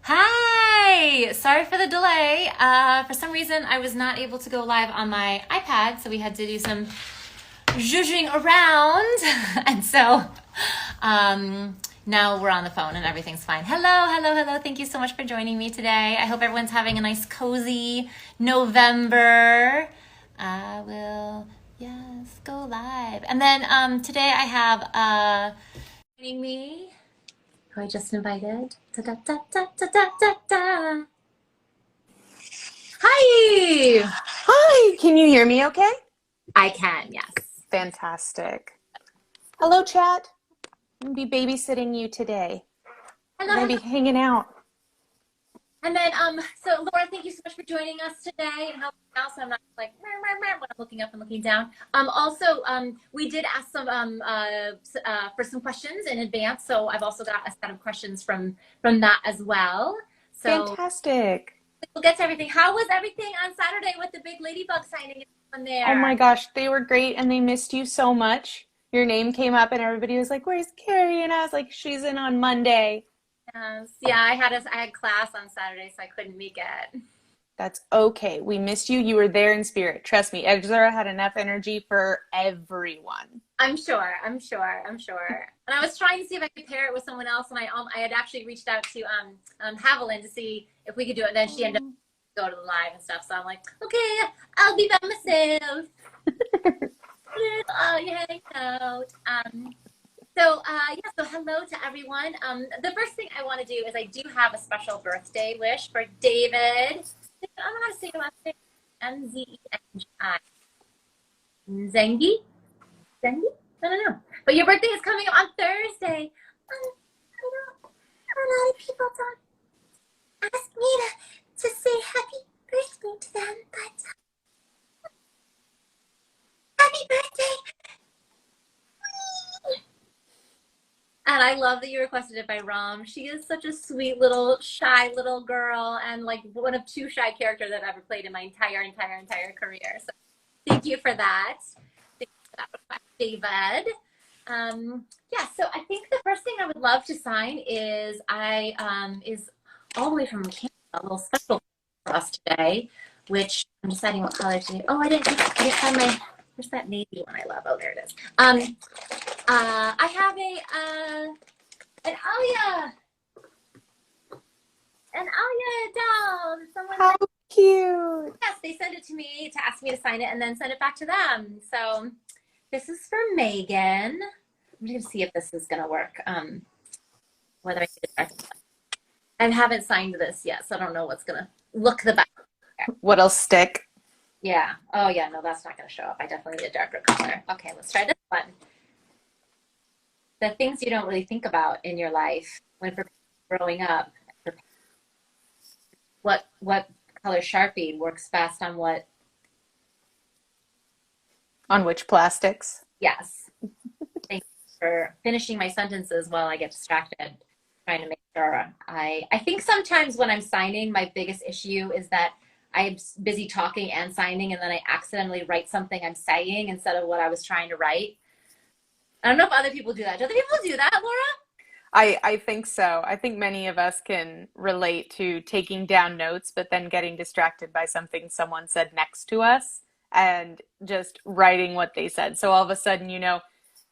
Hi! Sorry for the delay. For some reason, I was not able to go live on my iPad, so we had to do some zhuzhing around. And so now we're on the phone and everything's fine. Hello, hello, hello. Thank you so much for joining me today. I hope everyone's having a nice, cozy November. I will, yes, go live. And then today I have joining me, who I just invited. Da-da-da-da-da-da-da. Hi! Hi, can you hear me okay? I can, yes. Fantastic. Hello, chat. I'm going to be babysitting you today. Hello, We're going to be hanging out. And then, so Laura, thank you so much for joining us today and helping out, so I'm not like when I'm looking up and looking down. Also, we did ask some for some questions in advance, so I've also got a set of questions from that as well. So Fantastic. we'll get to everything. How was everything on Saturday with the big Ladybug signing on there? Oh my gosh, they were great and they missed you so much. Your name came up and everybody was like, "Where's Carrie?" And I was like, "She's in on Monday." Yes. Yeah, I had class on Saturday, so I couldn't make it. That's okay. We missed you. You were there in spirit. Trust me, Ezra had enough energy for everyone. I'm sure. And I was trying to see if I could pair it with someone else, and I had actually reached out to Haviland to see if we could do it. And then she ended up go to the live and stuff. So I'm like, okay, I'll be by myself. Oh, yeah, hang out. So hello to everyone. The first thing I want to do is I do have a special birthday wish for David. I don't know how to say your last name. Nzengi. Zengi? Zengi? I don't know. But your birthday is coming up on Thursday. A lot of people don't ask me to say happy birthday to them, but happy birthday! And I love that you requested it by Rom. She is such a sweet little shy little girl, and like one of two shy characters I've ever played in my entire career. So thank you for that. Thank you for that request, David. So I think the first thing I would love to sign is is all the way from Canada, a little special for us today, which I'm deciding what color to do. Oh, I didn't find my, where's that navy one I love? Oh, there it is. I have an Alia doll. How cute. Yes, they sent it to me to ask me to sign it and then send it back to them. So this is for Megan. I'm going to see if this is going to work. Whether I can I haven't signed this yet, so I don't know what's going to look the best. What'll stick? Yeah. Oh, yeah. No, that's not going to show up. I definitely need a darker color. Okay, let's try this one. The things you don't really think about in your life when growing up. What color Sharpie works best on what? On which plastics? Yes. Thanks for finishing my sentences while I get distracted trying to make sure. I think sometimes when I'm signing, my biggest issue is that I'm busy talking and signing, and then I accidentally write something I'm saying instead of what I was trying to write. I don't know if other people do that. Do other people do that, Laura? I think so. I think many of us can relate to taking down notes, but then getting distracted by something someone said next to us and just writing what they said. So all of a sudden, you know,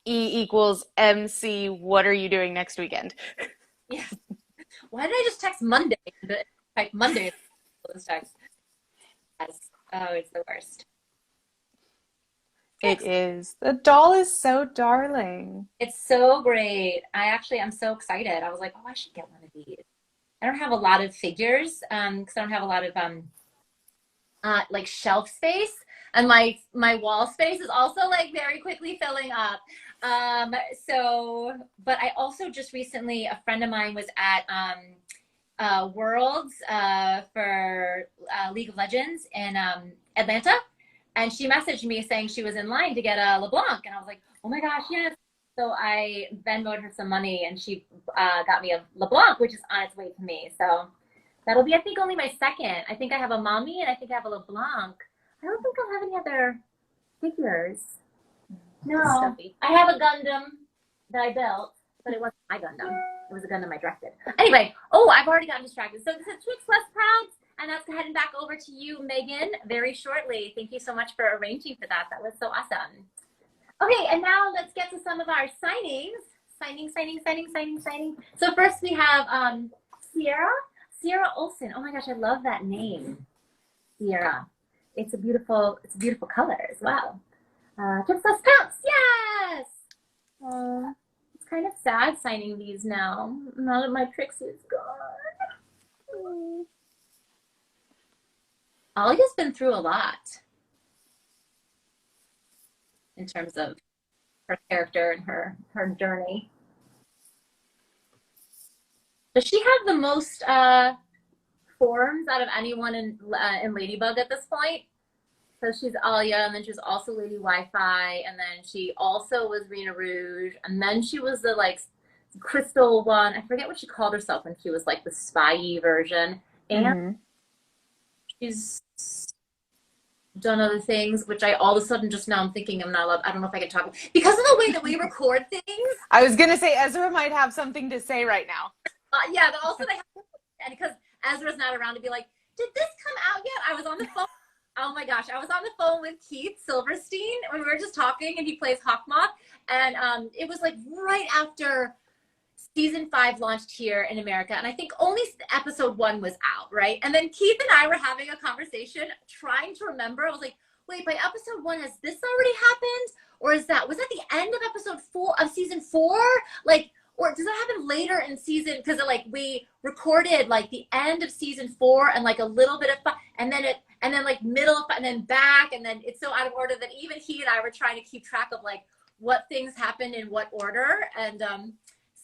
E equals MC, what are you doing next weekend? Yeah. Why did I just text Monday? Type Monday. Text. Yes. Oh, it's the worst. It is. The doll is so darling. It's so great. I'm so excited. I was like, oh, I should get one of these. I don't have a lot of figures because I don't have a lot of like shelf space, and my wall space is also like very quickly filling up. But I also just recently, a friend of mine was at Worlds for League of Legends in Atlanta. And she messaged me saying she was in line to get a LeBlanc. And I was like, oh my gosh, yes. So I Venmoed her some money and she got me a LeBlanc, which is on its way to me. So that'll be, I think, only my second. I think I have a mommy and I think I have a LeBlanc. I don't think I'll have any other figures. No. I have a Gundam that I built, but it wasn't my Gundam. It was a Gundam I directed. Anyway, oh, I've already gotten distracted. So this is Twix Plus Prouds, and that's heading back over to you, Megan, very shortly. Thank you so much for arranging for that. That was so awesome. Okay, and now let's get to some of our signings. Signing. So first we have Sierra Olsen. Oh my gosh, I love that name, Sierra. It's a beautiful color as well. Twix Plus Prouds, yes. It's kind of sad signing these now that my Trixie is gone. Olivia's been through a lot in terms of her character and her journey. Does she have the most forms out of anyone in Ladybug at this point? So she's Alia, and then she was also Lady Wi-Fi, and then she also was Rena Rouge, and then she was the like crystal one. I forget what she called herself when she was like the spy-y version. And she's done other things, which I all of a sudden just now I'm thinking I'm not allowed. I don't know if I can talk because of the way that we record things. I was gonna say Ezra might have something to say right now. Yeah, but also they have, and because Ezra's not around to be like, did this come out yet? I was on the phone. Oh my gosh, I was on the phone with Keith Silverstein when we were just talking, and he plays Hawkmoth, and it was like right after season 5 launched here in America, and I think only episode 1 was out, right? And then Keith and I were having a conversation, trying to remember. I was like, wait, by episode 1, has this already happened, or was that the end of episode 4 of season 4? Like, or does that happen later in season? Because like we recorded like the end of season 4 and like a little bit of 5, and then like middle of 5, and then back, and then it's so out of order that even he and I were trying to keep track of like what things happened in what order, and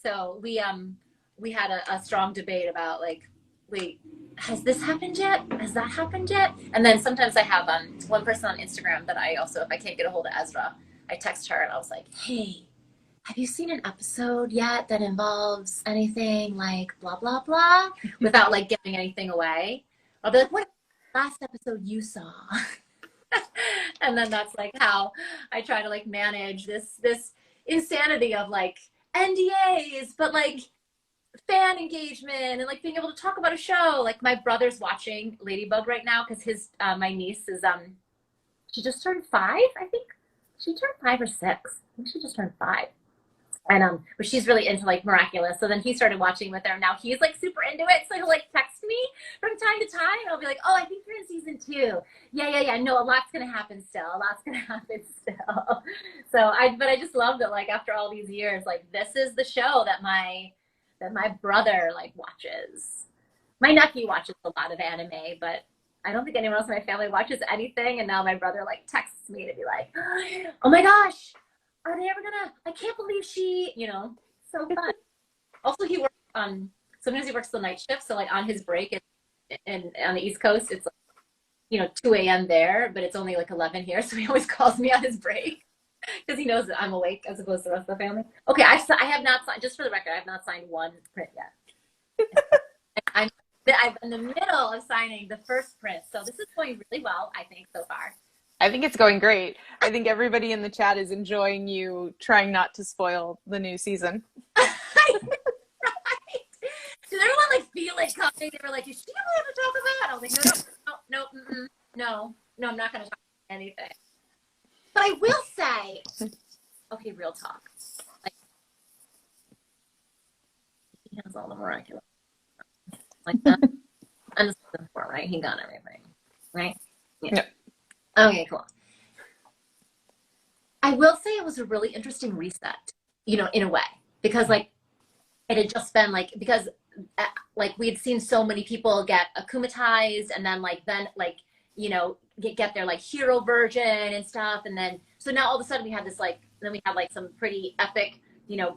so we had a strong debate about like, wait, has this happened yet? Has that happened yet? And then sometimes I have one person on Instagram that I also, if I can't get a hold of Ezra, I text her and I was like, hey, have you seen an episode yet that involves anything like blah, blah, blah, without like giving anything away? I'll be like, what last episode you saw? And then that's like how I try to like manage this insanity of like NDAs, but like fan engagement and like being able to talk about a show. Like my brother's watching Ladybug right now because his my niece is she just turned 5, I think. She turned 5 or 6. I think she just turned 5. And but she's really into like Miraculous. So then he started watching with her. Now he's like super into it. So he'll like text me from time to time. And I'll be like, oh, I think you're in season 2. Yeah. No, a lot's gonna happen still. So I just love that like after all these years, like this is the show that my brother like watches. My nephew watches a lot of anime, but I don't think anyone else in my family watches anything. And now my brother like texts me to be like, oh my gosh, are they ever gonna, I can't believe she, so fun. Also, he works sometimes he works the night shift. So like on his break and on the East Coast, it's like, 2 a.m. there, but it's only like 11 here. So he always calls me on his break because he knows that I'm awake as opposed to the rest of the family. Okay, I have not signed, just for the record, I have not signed one print yet. I'm in the middle of signing the first print. So this is going really well, I think, so far. I think it's going great. I think everybody in the chat is enjoying you trying not to spoil the new season. Right. Did everyone like feel it coming? They were like, "Is she gonna have to talk about?" I was like, "No, I'm not gonna talk about anything." But I will say, okay, real talk. Like, he has all the Miraculous, like that. And the 4, right? He got everything, right? Yeah. Yep. Okay, cool. I will say it was a really interesting reset, in a way, because like it had just been like, because like we had seen so many people get akumatized and then get their like hero version and stuff. And then, so now all of a sudden we had this like, then we had like some pretty epic,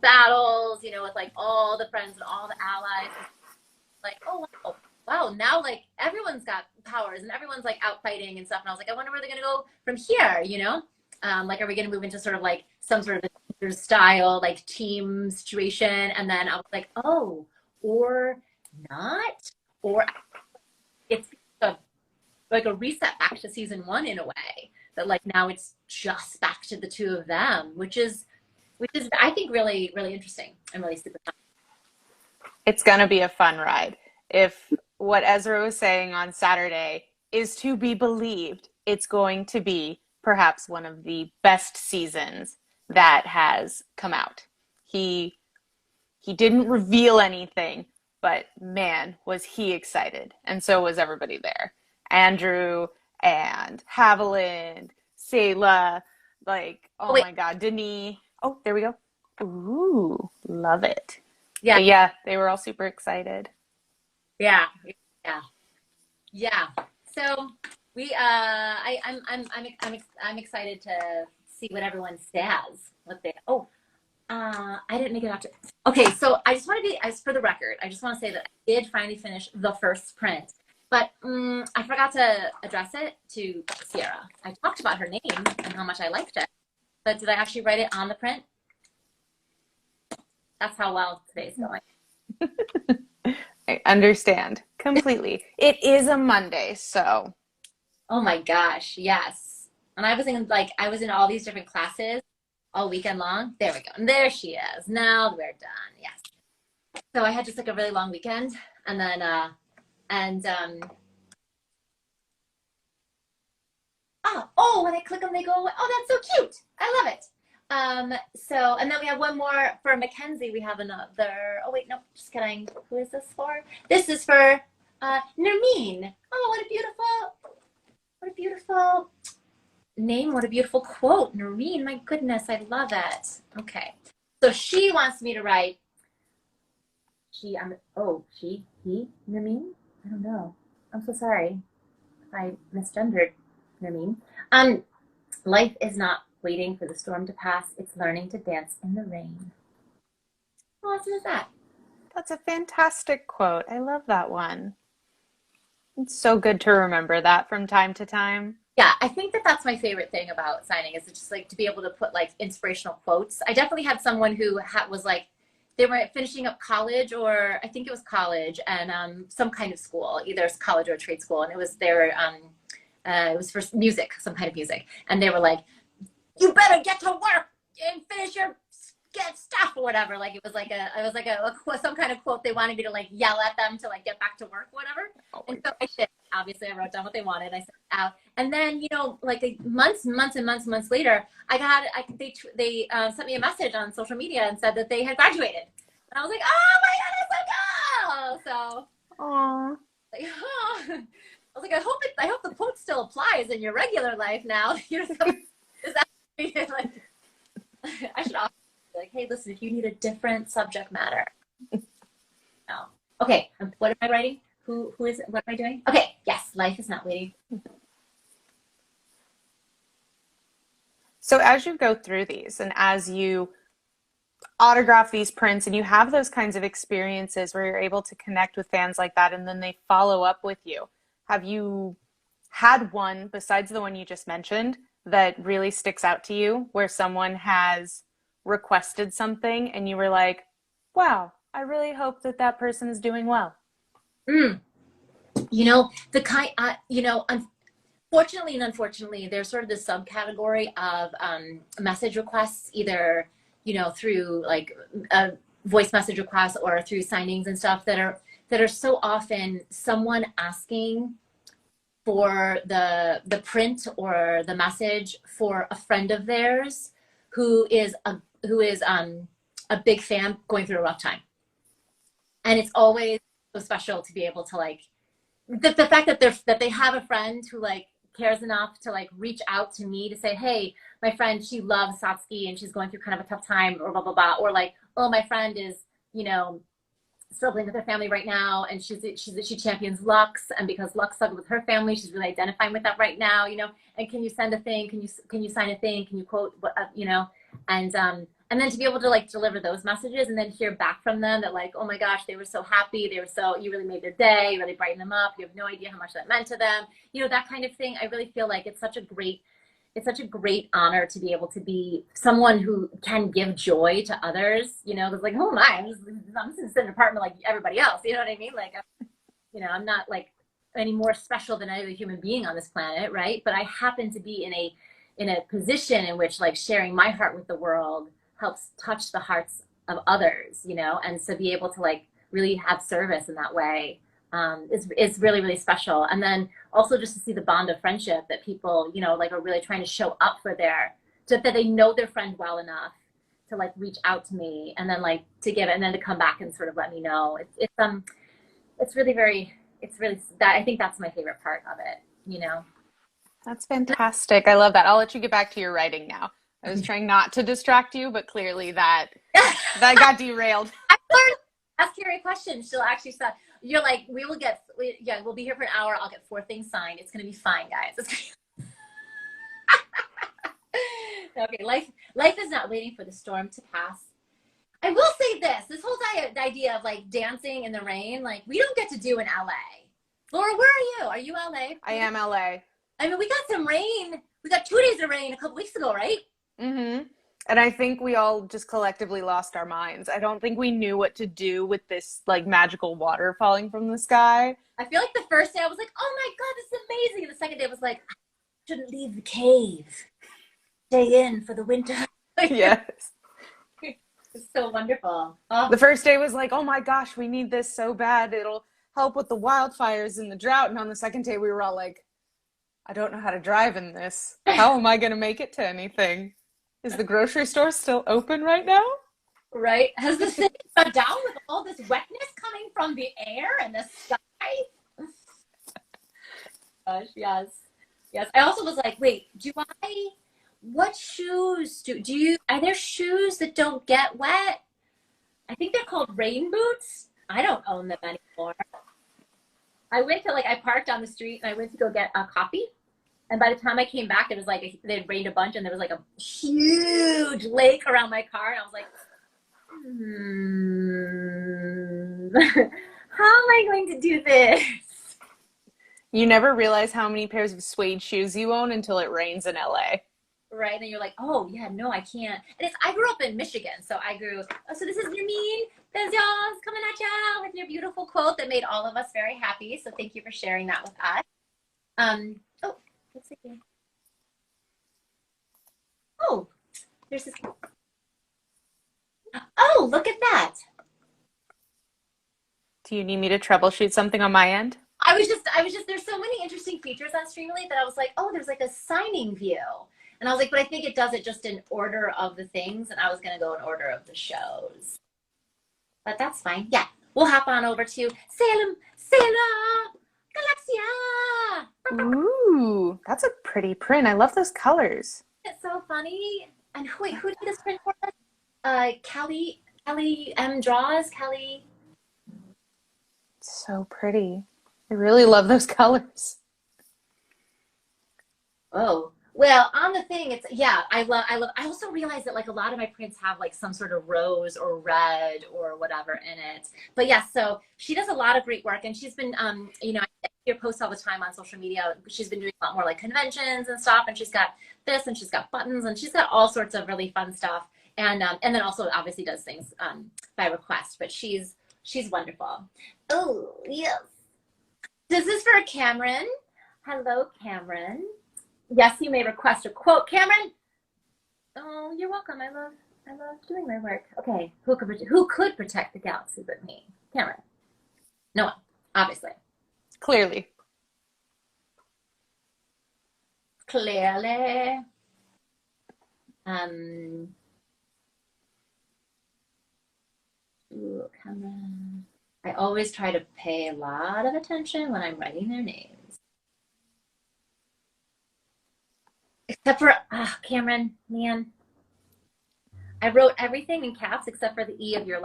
battles, with like all the friends and all the allies. Like, oh, wow, now like everyone's got powers and everyone's like out fighting and stuff. And I was like, I wonder where they're gonna go from here, like, are we gonna move into sort of like some sort of style, like team situation? And then I was like, oh, or not, or it's like a reset back to season 1 in a way that like now it's just back to the 2 of them, which is I think really, really interesting and really super fun. It's gonna be a fun ride. If what Ezra was saying on Saturday is to be believed, it's going to be perhaps one of the best seasons that has come out. He he didn't reveal anything, but man, was he excited. And so was everybody there. Andrew and Haviland, Sayla, like, Oh oh wait, my God, Denis. Oh, there we go. Ooh, love it. yeah, But yeah, they were all super excited. yeah, yeah, yeah. So we, I'm excited to see what everyone says. What they, oh, I didn't make it out to. Okay, so I just want to be, as for the record, I just want to say that I did finally finish the first print, but I forgot to address it to Sierra. I talked about her name and how much I liked it, but did I actually write it on the print? That's how well today's going. I understand completely. It is a Monday, so Oh my gosh, yes. And I was in all these different classes all weekend long. There we go. And there she is. Now we're done. Yes. So I had just like a really long weekend, and then and oh, when I click them they go away. Oh, that's so cute. I love it. So and then we have one more for Mackenzie. We have another. Oh wait, no, just kidding. Who is this for? This is for Nermeen. Oh, what a beautiful name. What a beautiful quote. Noreen, my goodness, I love it. Okay. So she wants me to write, he, Noreen? I don't know. I'm so sorry if I misgendered Noreen. Um, Life is not waiting for the storm to pass. It's learning to dance in the rain. How awesome is that? that's a fantastic quote. I love that one. It's so good to remember that from time to time. Yeah, I think that that's my favorite thing about signing is just like to be able to put like inspirational quotes. I definitely had someone who was like they were finishing up college, or I think it was college, and some kind of school, either college or trade school, and it was for music, some kind of music, and they were like, "You better get to work and finish your get stuff or whatever." Like it was like some kind of quote they wanted me to like yell at them to like get back to work, whatever. Oh my And so I gosh. did. Obviously, I wrote down what they wanted. I sent it out, and then like months later, they sent me a message on social media and said that they had graduated, and I was like, oh my god, that's so cool. So Aw. like, oh. I was like, I hope the quote still applies in your regular life now. So, is that like I should also be like, hey, listen, if you need a different subject matter, no. Okay, what am I writing? Who is it? What am I doing? Okay, yes, life is not waiting. So as you go through these and as you autograph these prints and you have those kinds of experiences where you're able to connect with fans like that and then they follow up with you, have you had one besides the one you just mentioned that really sticks out to you where someone has requested something and you were like, wow, I really hope that that person is doing well? Mm. The kind, fortunately and unfortunately, there's sort of this subcategory of message requests, either through like a voice message requests or through signings and stuff that are so often someone asking for the print or the message for a friend of theirs who is a big fan going through a rough time, and it's always so special to be able to like the fact that they have a friend who like cares enough to like reach out to me to say, hey, my friend, she loves Satsuki and she's going through kind of a tough time, or blah blah blah, or like, oh, my friend is struggling with her family right now, and she champions Lux, and because Lux struggled with her family, she's really identifying with that right now, and can you send a thing, can you sign a thing, can you quote what and then to be able to like deliver those messages and then hear back from them that like, oh my gosh, they were so happy, you really made their day, you really brightened them up, you have no idea how much that meant to them, that kind of thing. I really feel like it's such a great honor to be able to be someone who can give joy to others. It's like, oh my, I'm just in an apartment like everybody else. You know what I mean? Like, I'm not like any more special than any other human being on this planet, right? But I happen to be in a position in which like sharing my heart with the world helps touch the hearts of others, and so be able to like really have service in that way is really, really special. And then also just to see the bond of friendship that people, you know, like are really trying to show up for that they know their friend well enough to like reach out to me and then like to give it and then to come back and sort of let me know. It's really very, it's really, that I think that's my favorite part of it, you know? That's fantastic. I love that. I'll let you get back to your writing now. I was trying not to distract you, but clearly that got derailed. I learned, ask Carrie a question. She'll actually say, you're like, we'll be here for an hour. I'll get 4 things signed. It's going to be fine, guys. Okay, life is not waiting for the storm to pass. I will say this whole idea of like dancing in the rain, like we don't get to do in LA. Laura, where are you? Are you LA? I am LA. I mean, we got some rain. We got 2 days of rain a couple weeks ago, right? Mm-hmm. And I think we all just collectively lost our minds. I don't think we knew what to do with this like magical water falling from the sky. I feel like the first day I was like, oh my God, this is amazing. And the second day I was like, I shouldn't leave the cave. Stay in for the winter. Yes. It's so wonderful. Oh. The first day was like, oh my gosh, we need this so bad. It'll help with the wildfires and the drought. And on the second day, we were all like, I don't know how to drive in this. How am I going to make it to anything? Is the grocery store still open right now? Right. Has the city shut down with all this wetness coming from the air and the sky? Gosh, yes. Yes. I also was like, wait, what shoes are there shoes that don't get wet? I think they're called rain boots. I don't own them anymore. I parked on the street and I went to go get a coffee. And by the time I came back, it was like they'd rained a bunch and there was like a huge lake around my car. And I was like, how am I going to do this? You never realize how many pairs of suede shoes you own until it rains in LA. Right. And you're like, oh, yeah, no, I can't. And I grew up in Michigan. So so this is Nermeen Bezos coming at you with your beautiful quote that made all of us very happy. So thank you for sharing that with us. Oh, let's see. Oh, there's this. Oh, look at that. Do you need me to troubleshoot something on my end? I was just, there's so many interesting features on Streamily that I was like, oh, there's like a signing view. And I was like, but I think it does it just in order of the things. And I was going to go in order of the shows. But that's fine. Yeah. We'll hop on over to Salem, Galaxia. Ooh, that's a pretty print. I love those colors. It's so funny. And wait, who did this print for us? Kelly M. Draws. Kelly. So pretty. I really love those colors. Oh, well, on the thing, I also realize that like a lot of my prints have like some sort of rose or red or whatever in it. But yeah, so she does a lot of great work and she's been, I see her posts all the time on social media. She's been doing a lot more like conventions and stuff. And she's got this and she's got buttons and she's got all sorts of really fun stuff. And then also obviously does things by request, but she's wonderful. Oh, yes. This is for Cameron. Hello, Cameron. Yes, you may request a quote. Cameron? Oh, you're welcome. I love doing my work. Okay, who could protect the galaxy but me? Cameron. No one, obviously. Clearly. Ooh, Cameron. I always try to pay a lot of attention when I'm writing their names. Except for, Cameron, man. I wrote everything in caps except for the E of the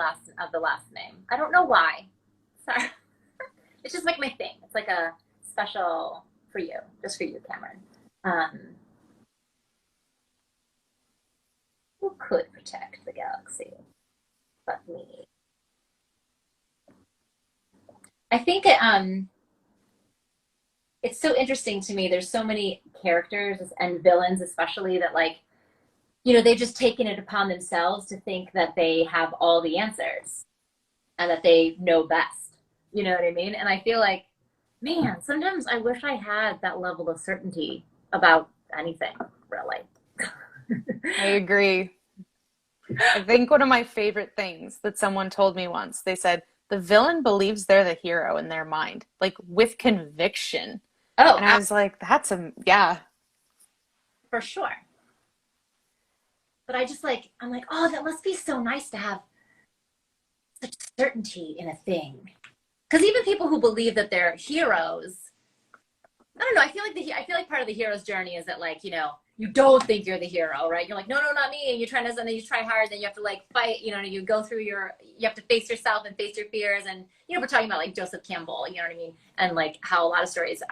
last name. I don't know why. Sorry. It's just like my thing. It's like a special for you, just for you, Cameron. Who could protect the galaxy but me? I think it's so interesting to me. There's so many characters and villains, especially that like, they've just taken it upon themselves to think that they have all the answers and that they know best. You know what I mean? And I feel like, man, sometimes I wish I had that level of certainty about anything, really. I agree. I think one of my favorite things that someone told me once, they said, the villain believes they're the hero in their mind, like with conviction. Oh, And I was like, that's a, yeah. for sure. But I just like, I'm like, oh, that must be so nice to have such certainty in a thing. Because even people who believe that they're heroes, I don't know. I feel like part of the hero's journey is that, like, you don't think you're the hero, right? You're like, no, not me. And you're trying to, and then you try hard, then you have to like fight, you go through you have to face yourself and face your fears. And, we're talking about like Joseph Campbell, you know what I mean? And like how a lot of stories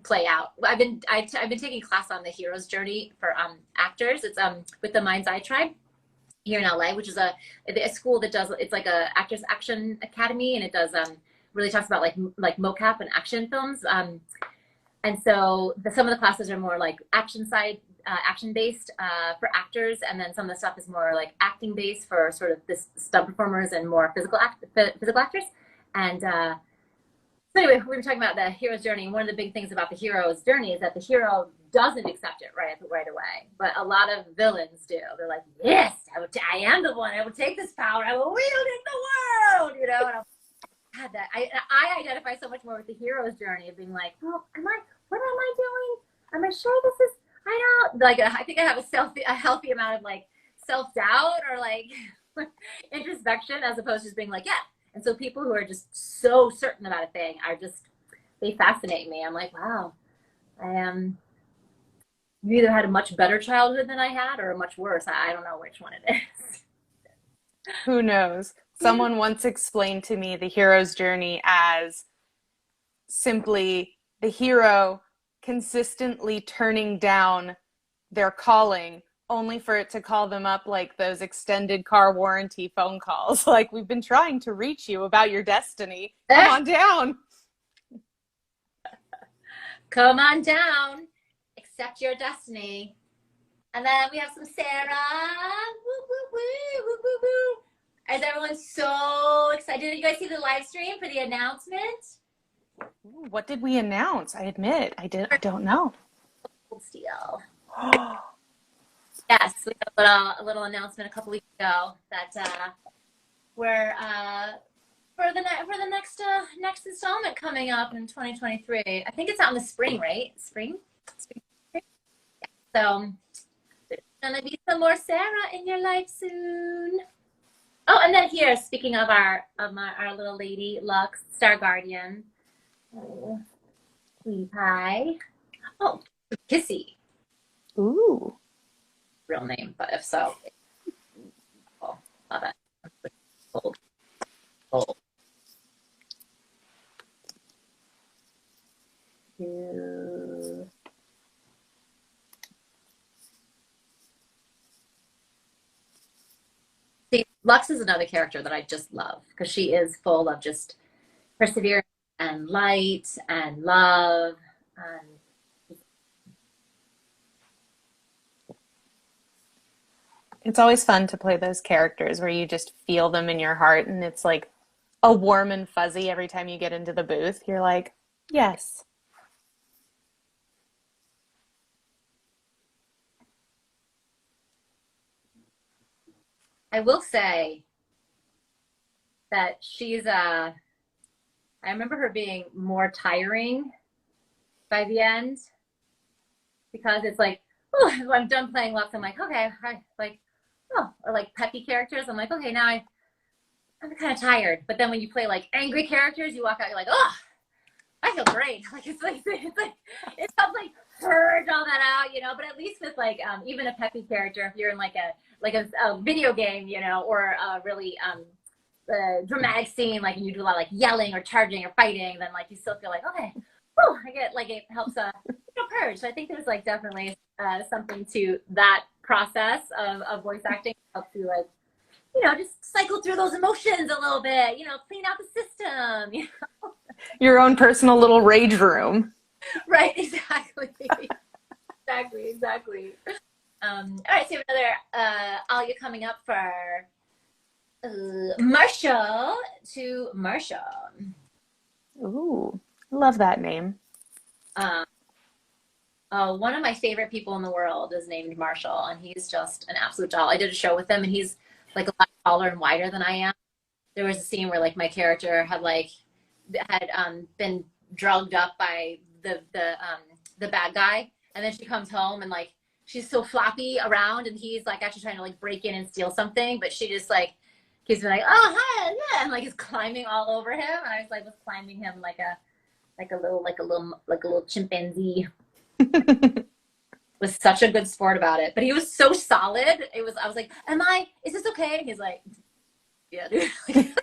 play out. I've been taking class on the hero's journey for actors. It's with the Mind's Eye Tribe here in LA, which is a school that does, it's like a actors action academy. And it does, really talks about like mocap and action films. And so some of the classes are more like action based for actors, and then some of the stuff is more like acting based for sort of this stunt performers and more physical actors. And so anyway, we were talking about the hero's journey, and one of the big things about the hero's journey is that the hero doesn't accept it right away, but a lot of villains do. They're like, yes, I am the one. I will take this power. I will wield it in the world. And had that. I identify so much more with the hero's journey of being like, well, what am I doing? Am I sure this is, I don't, like, I think I have a healthy amount of like self-doubt or like introspection, as opposed to just being like, yeah. And so people who are just so certain about a thing they fascinate me. I'm like, wow, you either had a much better childhood than I had or a much worse. I don't know which one it is. Who knows? Someone once explained to me the hero's journey as simply the hero consistently turning down their calling only for it to call them up like those extended car warranty phone calls. Like, we've been trying to reach you about your destiny. Come on down. Come on down. Accept your destiny. And then we have some Sarah. Woo, woo, woo, woo, woo, woo. Is everyone so excited? Did you guys see the live stream for the announcement? Ooh, what did we announce? I admit, I don't know. Steel. Yes, we had a little announcement a couple weeks ago that we're for the next installment coming up in 2023. I think it's out in the spring, right? Spring. Yeah. So there's gonna be some more Sarah in your life soon. Oh, and then here, speaking of our little lady, Lux, Star Guardian. Oh, sweetie pie. Oh, Kissy. Ooh. Real name, but if so, oh, love it. Old. See, Lux is another character that I just love because she is full of just perseverance and light and love and it's always fun to play those characters where you just feel them in your heart and it's like a warm and fuzzy every time you get into the booth. You're like, yes. I will say that I remember her being more tiring by the end because it's like, oh, when I'm done playing Lux, I'm like, okay, or like peppy characters, I'm like, okay, now I'm kind of tired. But then when you play like angry characters, you walk out, you're like, oh, I feel great. Like it's helps like purge all that out. But at least with like even a peppy character, if you're in like a video game, or a really dramatic scene, like and you do a lot of like yelling or charging or fighting, then like you still feel like, okay, oh, I get like it helps purge. So I think there's like definitely something to that process of voice acting. It helps you like just cycle through those emotions a little bit, clean out the system, Your own personal little rage room. Right, exactly. Exactly. All right, so we have another Alia coming up for Marshall to Marshall. Ooh, love that name. One of my favorite people in the world is named Marshall, and he's just an absolute doll. I did a show with him, and he's like a lot taller and wider than I am. there was a scene where like my character had been drugged up by the bad guy, and then she comes home and like she's so floppy around, and he's like actually trying to like break in and steal something, but she just like keeps being like, oh hi, yeah, and like is climbing all over him, and I was like was climbing him like a little chimpanzee. Was such a good sport about it, but he was so solid. I was like, is this okay? And he's like, yeah, dude. I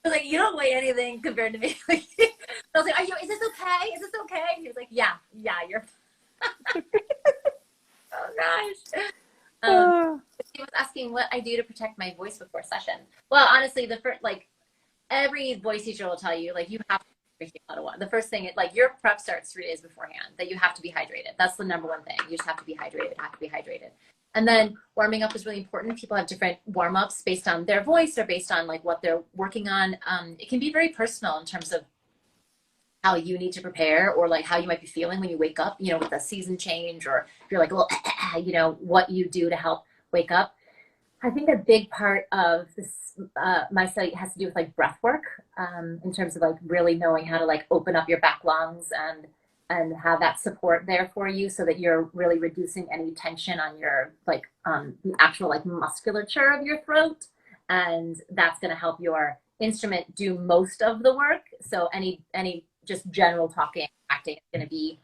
was like, you don't weigh anything compared to me. I was like, is this okay? Is this okay? And he was like, yeah, you're. Oh gosh. He was asking what I do to protect my voice before session. Well, honestly, the first, like every voice teacher will tell you, like you have to drink a lot of water. The first thing, like your prep starts 3 days beforehand. That you have to be hydrated. That's the number one thing. You just have to be hydrated. Have to be hydrated. And then warming up is really important. People have different warm ups based on their voice or based on like what they're working on. It can be very personal in terms of how you need to prepare or like how you might be feeling when you wake up, you know, with a season change, or if you're like a little, you know, what you do to help wake up. I think a big part of this, my study has to do with like breath work, in terms of like really knowing how to like open up your back lungs and have that support there for you so that you're really reducing any tension on your like the actual like musculature of your throat. And that's going to help your instrument do most of the work. So any just general talking, acting is going to be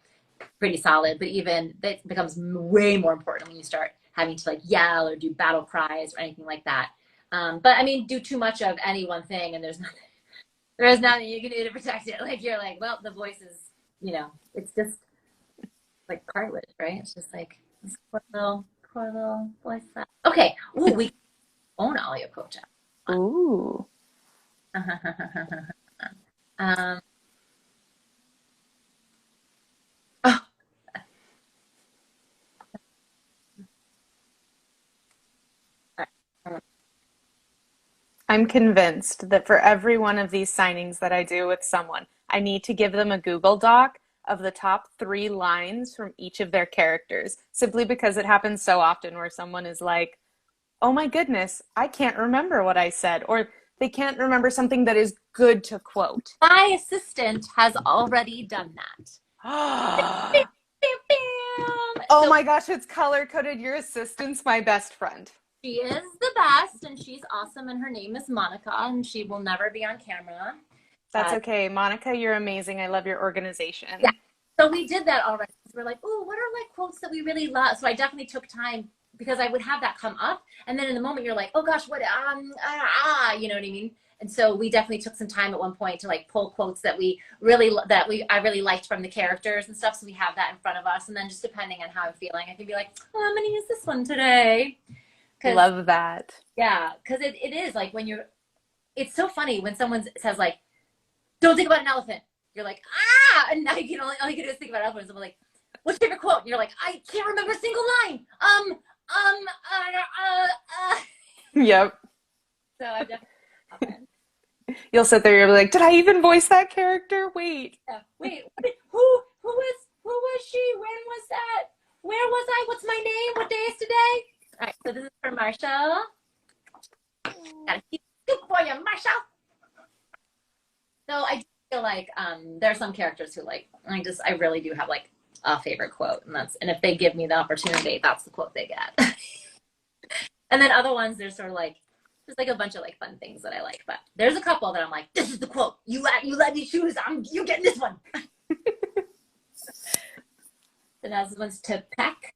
pretty solid, but even that becomes way more important when you start having to like yell or do battle cries or anything like that. But I mean, do too much of any one thing and there's nothing you can do to protect it. Like you're like, well, the voice is, you know, it's just like cartilage, right? It's just like this poor little voice. Okay. Ooh, we own Alia Coach. Ooh. Oh. I'm convinced that for every one of these signings that I do with someone, I need to give them a Google Doc of the top 3 lines from each of their characters, simply because it happens so often where someone is like, oh my goodness, I can't remember what I said, or they can't remember something that is good to quote. My assistant has already done that. Oh So my gosh, it's color coded. Your assistant's my best friend. she is the best and she's awesome, and her name is Monica, and she will never be on camera. That's okay. Monica, you're amazing. I love your organization. Yeah. So we did that already. We're like, oh, what are like quotes that we really love? So I definitely took time because I would have that come up. And then in the moment you're like, oh gosh, what, you know what I mean? And so we definitely took some time at one point to like pull quotes that I really liked from the characters and stuff. So we have that in front of us. And then just depending on how I'm feeling, I can be like, oh, I'm going to use this one today. Love that. Yeah. Cause it is like it's so funny when someone says like, don't think about an elephant. You're like, and now you can all you can do is think about elephants. I'm like, what's your favorite quote? And you're like, I can't remember a single line. Yep. So I've definitely You'll sit there, you'll be like, did I even voice that character? Wait. Yeah. Wait, who was she? When was that? Where was I? What's my name? What day is today? All right, so this is for Marshall. Gotta keep it for you, Marshall. So I feel like there are some characters who like I really do have like a favorite quote, and if they give me the opportunity, that's the quote they get. And then other ones, there's sort of like there's like a bunch of like fun things that I like, but there's a couple that I'm like, this is the quote. You let me choose. You getting this one. So now this one's to Peck.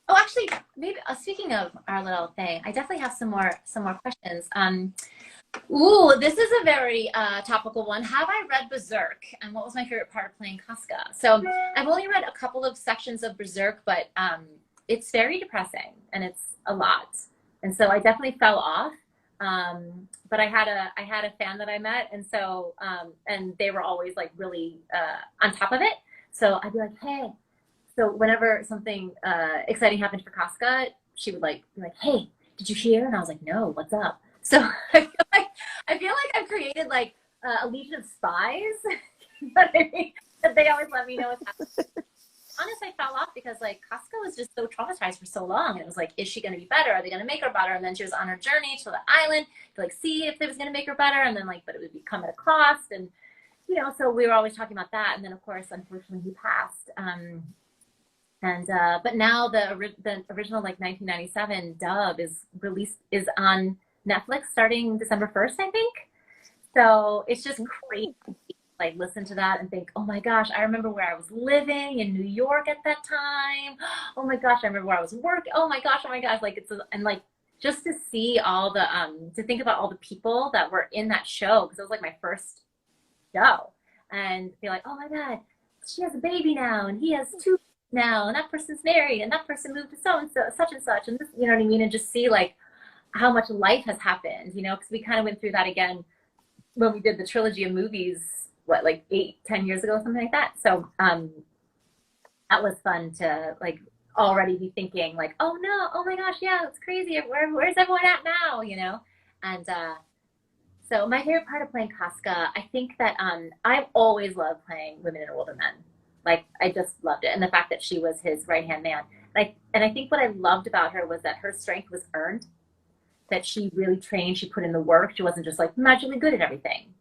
Oh, actually, maybe speaking of our little thing, I definitely have some more questions. Ooh, this is a very topical one. Have I read Berserk? And what was my favorite part of playing Casca? So I've only read a couple of sections of Berserk, but it's very depressing and it's a lot. And so I definitely fell off. But I had a fan that I met, and so and they were always like really on top of it. So I'd be like, hey. So whenever something exciting happened for Casca, she would like be like, hey, did you hear? And I was like, no, what's up? So I feel like I've created like a legion of spies. But I mean, that they always let me know what's happening. Honestly, I fell off because like Casca was just so traumatized for so long. And it was like, is she going to be better? Are they going to make her better? And then she was on her journey to the island to like see if it was going to make her better. And then like, but it would come at a cost. And, you know, so we were always talking about that. And then of course, unfortunately he passed. But now the original like 1997 dub is on Netflix starting December 1st, I think. So it's just crazy. Like listen to that and think, oh my gosh, I remember where I was living in New York at that time. Oh my gosh, I remember where I was working. Oh my gosh, like and like just to see all the to think about all the people that were in that show, because it was like my first show, and be like, oh my God, she has a baby now and he has two now and that person's married and that person moved to so and so such and such, and this, you know what I mean, and just see like how much life has happened, you know, because we kind of went through that again when we did the trilogy of movies, what, like 8-10 years ago, something like that. So that was fun to like already be thinking like, oh no, oh my gosh, yeah, it's crazy, where's everyone at now, you know. And so my favorite part of playing Casca, I think that I've always loved playing women and older men. Like I just loved it, and the fact that she was his right hand man. And I think what I loved about her was that her strength was earned, that she really trained, she put in the work, she wasn't just like magically good at everything.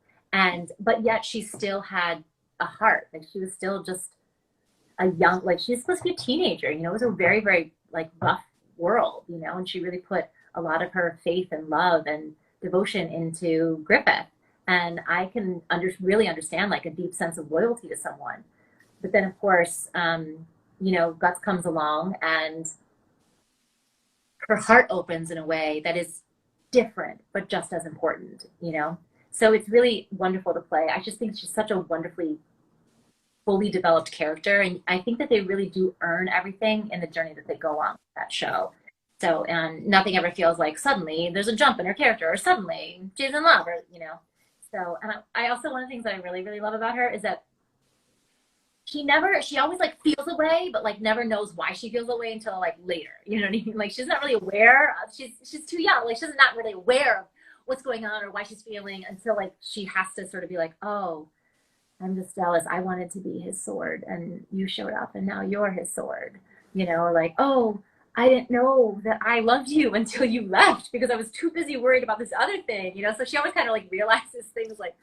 But yet she still had a heart. Like she was still just a young, like she's supposed to be a teenager, you know. It was a very, very like rough world, you know, and she really put a lot of her faith and love and devotion into Griffith. And I can really understand like a deep sense of loyalty to someone. But then of course, you know, Guts comes along and her heart opens in a way that is different, but just as important, you know? So it's really wonderful to play. I just think she's such a wonderfully fully developed character. And I think that they really do earn everything in the journey that they go on with that show. So, and nothing ever feels like suddenly there's a jump in her character or suddenly she's in love or, you know. So, and I also, one of the things that I really, really love about her is that she always like feels a way, but like never knows why she feels a way until like later. You know what I mean? Like she's not really aware. She's too young. Like she's not really aware of what's going on or why she's feeling until like she has to sort of be like, oh, I'm just jealous. I wanted to be his sword and you showed up and now you're his sword, you know, or like, oh, I didn't know that I loved you until you left because I was too busy worried about this other thing, you know. So she always kind of like realizes things like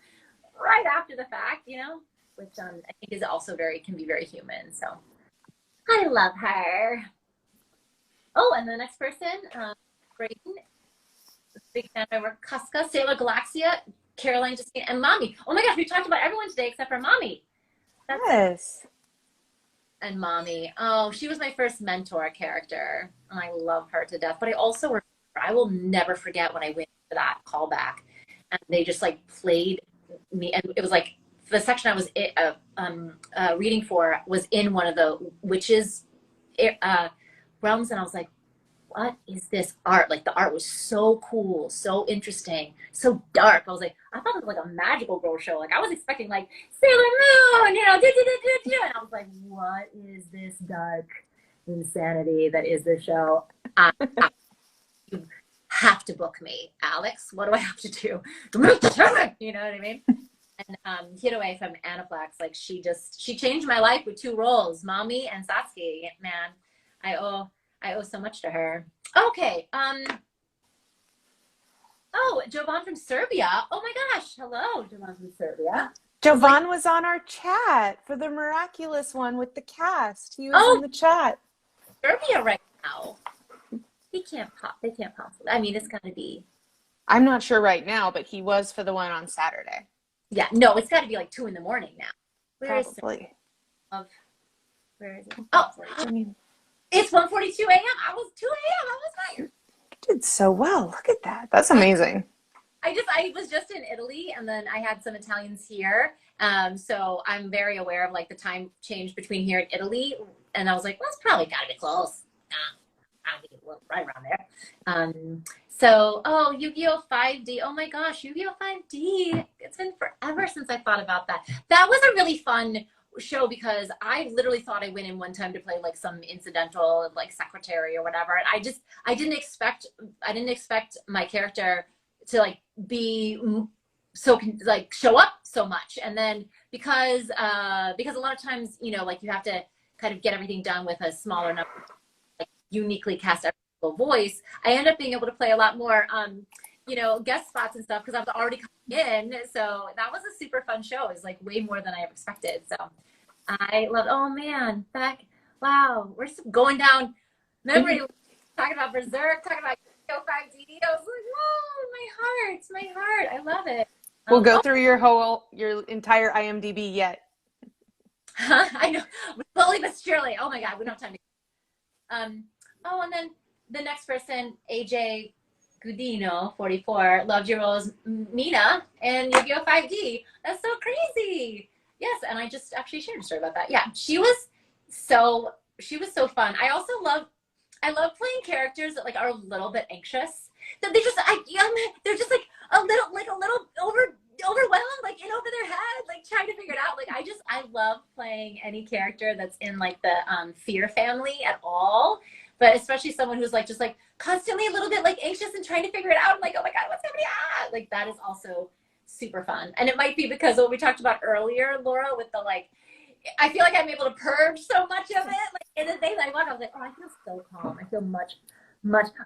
right after the fact, you know, which I think is also can be very human. So I love her. Oh, and the next person, Brayden, big fan of our Casca, Sailor Galaxia, Caroline, Justine, and Mommy. Oh my gosh, we talked about everyone today except for Mommy. Yes. And Mommy. Oh, she was my first mentor character. And I love her to death. But I also remember, I will never forget when I went to that callback and they just like played me. And it was like the section I was reading for was in one of the witches realms. And I was like, what is this art? Like the art was so cool, so interesting, so dark. I was like, I thought it was like a magical girl show. Like I was expecting like Sailor Moon, you know, and I was like, what is this dark insanity that is this show? You have to book me, Alex. What do I have to do? You know what I mean? And Hiroe from Aniplex, like she changed my life with 2 roles, Mommy and Satsuki. Man, I owe so much to her. Okay. Oh, Jovan from Serbia. Oh my gosh. Hello, Jovan from Serbia. Jovan was on our chat for the Miraculous one with the cast. He was in the chat. Serbia right now. They can't possibly. I mean, it's gonna be. I'm not sure right now, but he was for the one on Saturday. Yeah, no, it's got to be like 2 a.m. now. Probably. Where is it? Oh, I mean, it's 1:42 a.m. I was 2 a.m. I was fired. You did so well. Look at that. That's amazing. I was just in Italy, and then I had some Italians here. So I'm very aware of like the time change between here and Italy. And I was like, well, it's probably got to be close. Right around there. So, Yu-Gi-Oh! 5D. Oh my gosh, Yu-Gi-Oh! 5D. It's been forever since I thought about that. That was a really fun show because I literally thought I went in one time to play like some incidental like secretary or whatever. And I didn't expect my character to like be so like show up so much. And then because a lot of times, you know, like you have to kind of get everything done with a smaller number. Like uniquely cast every single voice, I ended up being able to play a lot more, guest spots and stuff because I was already coming in. So that was a super fun show. It was like way more than I ever expected. So I loved. Oh man, Beck! Wow, we're going down memory. Talking about Berserk, talking about 5D. I was like, whoa, my heart. I love it. We'll go through your entire IMDb yet. I know, slowly but surely. Oh my God, we don't have time to. And then the next person, AJ Gudino, 44, loved your roles, Mina, and Yu-Gi-Oh! 5D. That's so crazy. Yes, and I just actually shared a story about that. Yeah, she was so fun. I love playing characters that like are a little bit anxious. That they're just like a little overwhelmed, like in over their head, like trying to figure it out. Like I love playing any character that's in like the fear family at all, but especially someone who's like just like constantly a little bit like anxious and trying to figure it out. I'm like, oh my God, what's happening? Like that is also super fun. And it might be because of what we talked about earlier, Laura, with the like, I feel like I'm able to purge so much of it. Like in the days I watch, I was like, oh, I feel so calm. I feel much.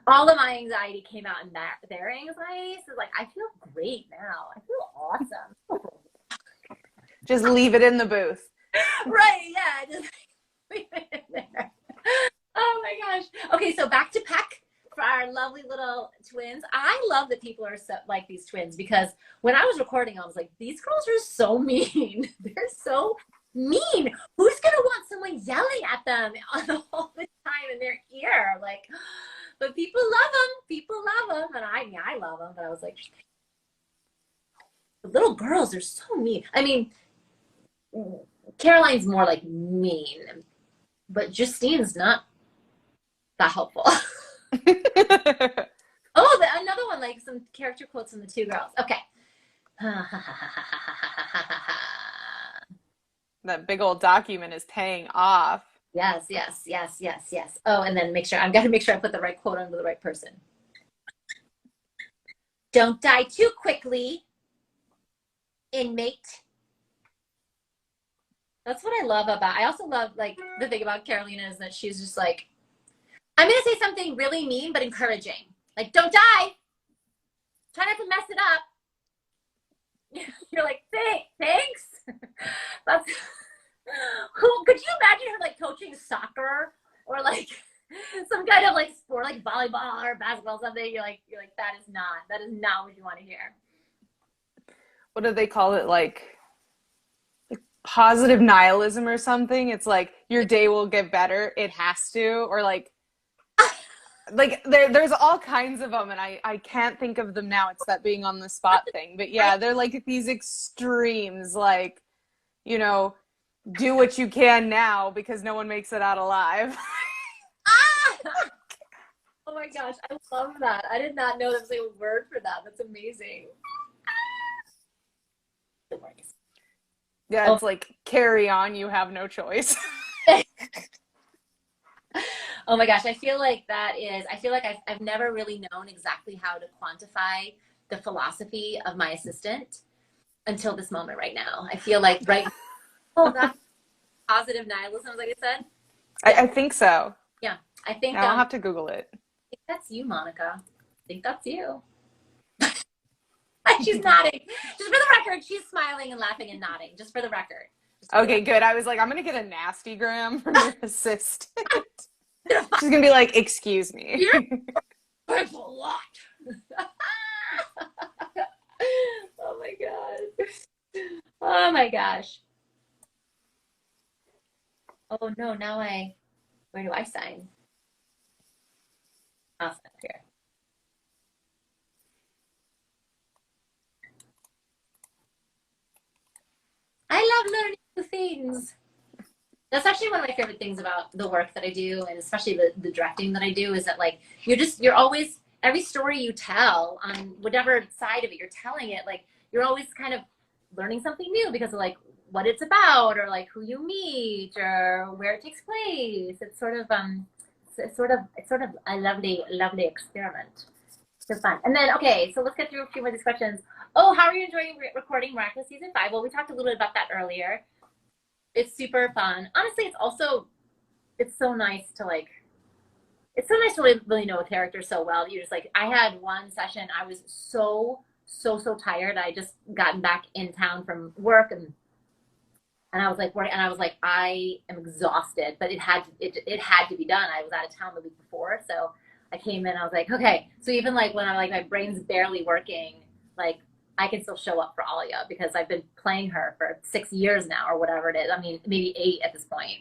All of my anxiety came out in their anxiety. So like, I feel great now. I feel awesome. Just leave it in the booth. Right? Yeah. Just leave it in there. Oh my gosh. Okay, so back to Peck for our lovely little twins. I love that people are so, like these twins because when I was recording, I was like, these girls are so mean. They're so mean. Who's gonna want someone yelling at them all the time in their ear? Like, but people love them. People love them, and I love them. But I was like, the little girls are so mean. I mean, Caroline's more like mean, but Justine's not that helpful. Oh, another one, like some character quotes from the two girls. Okay. That big old document is paying off. Yes. Oh, and then I've got to make sure I put the right quote onto the right person. Don't die too quickly, inmate. That's what I love about. I also love like the thing about Carolina is that she's just like, I'm gonna say something really mean but encouraging. Like, don't die. Try not to mess it up. You're like, thanks. That's who could you imagine her like coaching soccer or like some kind of like sport like volleyball or basketball or something? You're like that is not what you want to hear. What do they call it? Like positive nihilism or something? It's like your day will get better. It has to, or like there's all kinds of them, and I can't think of them now. It's that being on the spot thing. But yeah, they're like these extremes, like, you know, do what you can now because no one makes it out alive. Oh my gosh, I love that. I did not know there was a word for that. That's amazing. Yeah, it's like carry on, you have no choice. Oh my gosh, I feel like I've never really known exactly how to quantify the philosophy of my assistant until this moment right now. I feel like that's positive nihilism, like I said. Yeah. I think so. Yeah, I think I'll have to Google it. I think that's you, Monica. I think that's you. She's nodding. Just for the record, she's smiling and laughing and nodding. Just for the record. Okay, good. I was like, I'm gonna get a nasty gram from your assistant. She's gonna be like, excuse me. That's a lot. Oh my god. Oh my gosh. Oh no, where do I sign? I'll sign up here. I love learning new things. That's actually one of my favorite things about the work that I do, and especially the directing that I do, is that like you're always, every story you tell on whatever side of it you're telling it, like you're always kind of learning something new because of like what it's about or like who you meet or where it takes place. It's sort of a lovely experiment. So fun. And then okay, so let's get through a few more of these questions. Oh, how are you enjoying recording Miraculous season 5? Well, we talked a little bit about that earlier. It's super fun. Honestly, it's so nice to like it's so nice to really know a character so well that you're just like, I had one session, I was so tired. I just gotten back in town from work, and I was like, I am exhausted, but it had to be done. I was out of town the week before, so I came in. I was like, okay. So even like when I'm like my brain's barely working, like I can still show up for Alia because I've been playing her for 6 years now or whatever it is. I mean, maybe 8 at this point.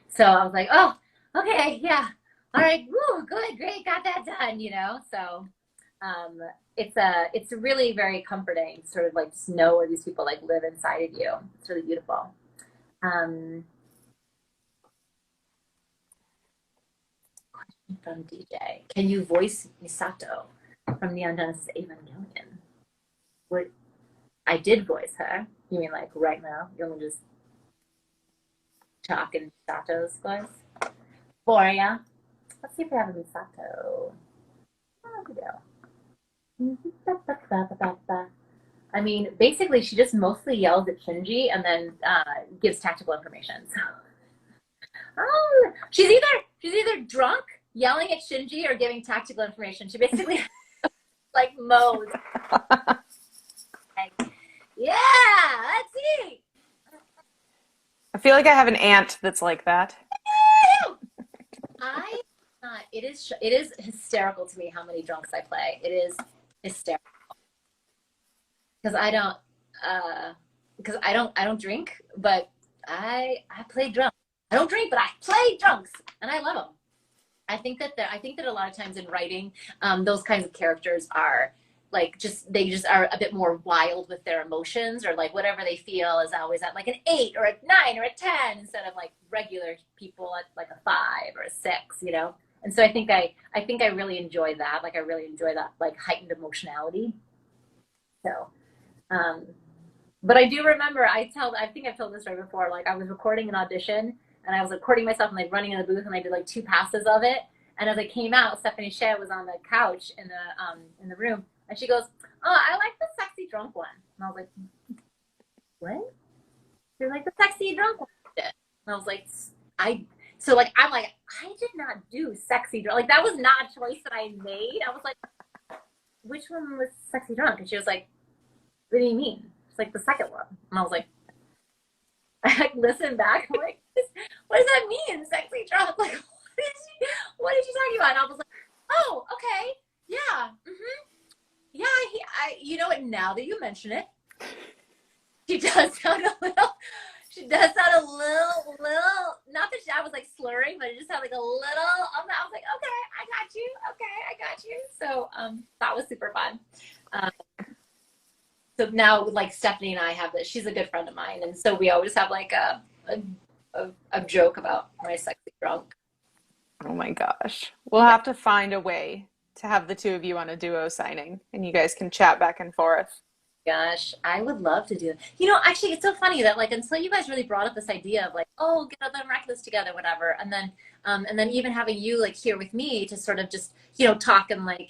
So I was like, oh, okay, yeah, all right, woo, good, great, got that done, you know. So um, it's really very comforting to sort of like just know where these people like live inside of you. It's really beautiful. Um, from DJ, can you voice Misato from Neon Genesis Evangelion? What I did voice her. You mean like right now? You want to just talk in Misato's voice? Boria. Let's see if we have a Misato. Oh, we go. I mean, basically, she just mostly yells at Shinji and then gives tactical information. So, she's either drunk, yelling at Shinji, or giving tactical information. She basically like modes. Like, yeah, let's see. I feel like I have an aunt that's like that. It is hysterical to me how many drunks I play. It is hysterical because I don't drink, but I play drunk. I don't drink, but I play drunks, and I love them. I think that a lot of times in writing, those kinds of characters are like they just are a bit more wild with their emotions, or like whatever they feel is always at like an 8 or a 9 or a 10 instead of like regular people at like a 5 or a 6, you know. And so I think I really enjoy that. Like I really enjoy that like heightened emotionality. So, but I do remember I think I've told this story before. Like I was recording an audition and I was recording myself and like running in the booth and I did like 2 passes of it. And as I came out, Stephanie Shea was on the couch in the room. And she goes, oh, I like the sexy drunk one. And I was like, what? You're like the sexy drunk one. And I was like, I'm like, I did not do sexy drunk. Like, that was not a choice that I made. I was like, which one was sexy drunk? And she was like, what do you mean? It's like the second one. And I was like, I like listened back. I'm like, what does that mean? Sexy drunk? Like, what is she talking about? And I was like, oh, okay. Yeah. Mm-hmm. Yeah, you know what, now that you mention it, she does sound a little, not that I was like slurring, but it just sounded like a little, I was like, okay, I got you. So that was super fun. So now like Stephanie and I have this, she's a good friend of mine. And so we always have like a joke about my sexy drunk. Oh my gosh. We'll have to find a way to have the 2 of you on a duo signing and you guys can chat back and forth. Gosh, I would love to do it. You know, actually, it's so funny that like until you guys really brought up this idea of like, oh, get the Miraculous together, whatever, and then even having you like here with me to sort of just talk and like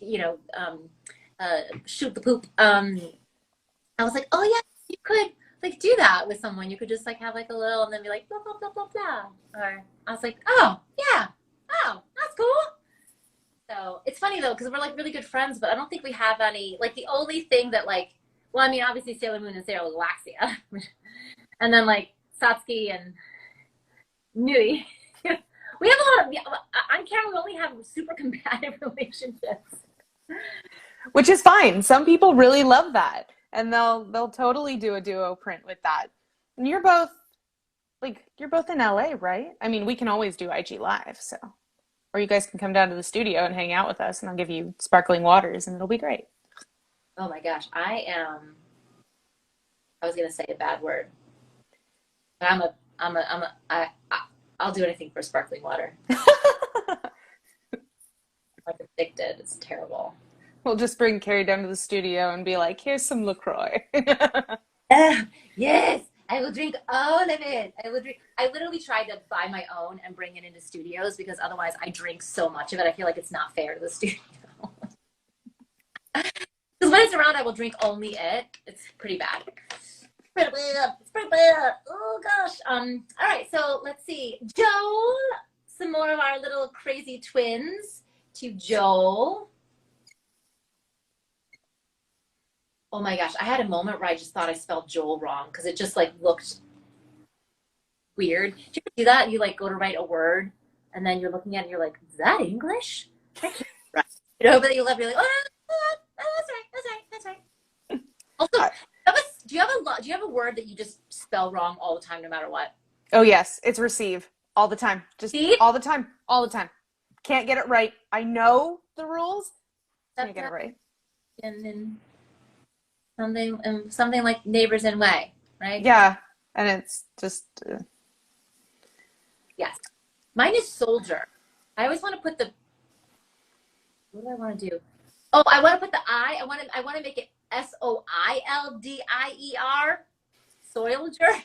shoot the poop. I was like, oh yeah, you could like do that with someone. You could just like have like a little and then be like blah blah blah blah blah. Or I was like, oh yeah, oh that's cool. So it's funny though, because we're like really good friends, but I don't think we have any, like the only thing that like, well, I mean, obviously Sailor Moon and Sailor Galaxia. And then like Satsuki and Nui. We have a lot of, on camera, we only have super combative relationships. Which is fine. Some people really love that. And they'll totally do a duo print with that. And you're both in LA, right? I mean, we can always do IG Live, so. Or you guys can come down to the studio and hang out with us, and I'll give you sparkling waters, and it'll be great. Oh my gosh, I was gonna say a bad word, but I'll do anything for sparkling water. I'm like addicted. It's terrible. We'll just bring Carrie down to the studio and be like, "Here's some LaCroix." Yes. I will drink all of it. I literally tried to buy my own and bring it into studios because otherwise I drink so much of it. I feel like it's not fair to the studio. Because when it's around, I will drink only it. It's pretty bad. It's pretty bad. Oh gosh. All right. So let's see. Joel some more of our little crazy twins to Joel. Oh my gosh, I had a moment where I just thought I spelled Joel wrong because it just like looked weird. Do you do that? You like go to write a word and then you're looking at it, you're like, is that English? I can't write. You know, but you're like, oh, that's right, that's right, that's right. Also, do you have a word that you just spell wrong all the time, no matter what? Oh yes, it's receive all the time. Just See? all the time, all the time. Can't get it right. I know the rules. Can't That's get it right. and then something like neighbors in way, right? Yeah, and it's just Yes. Mine is soldier. I always want to put the. What do I want to do? Oh, I want to put the I. I want to make it SOILDIER. Soldier.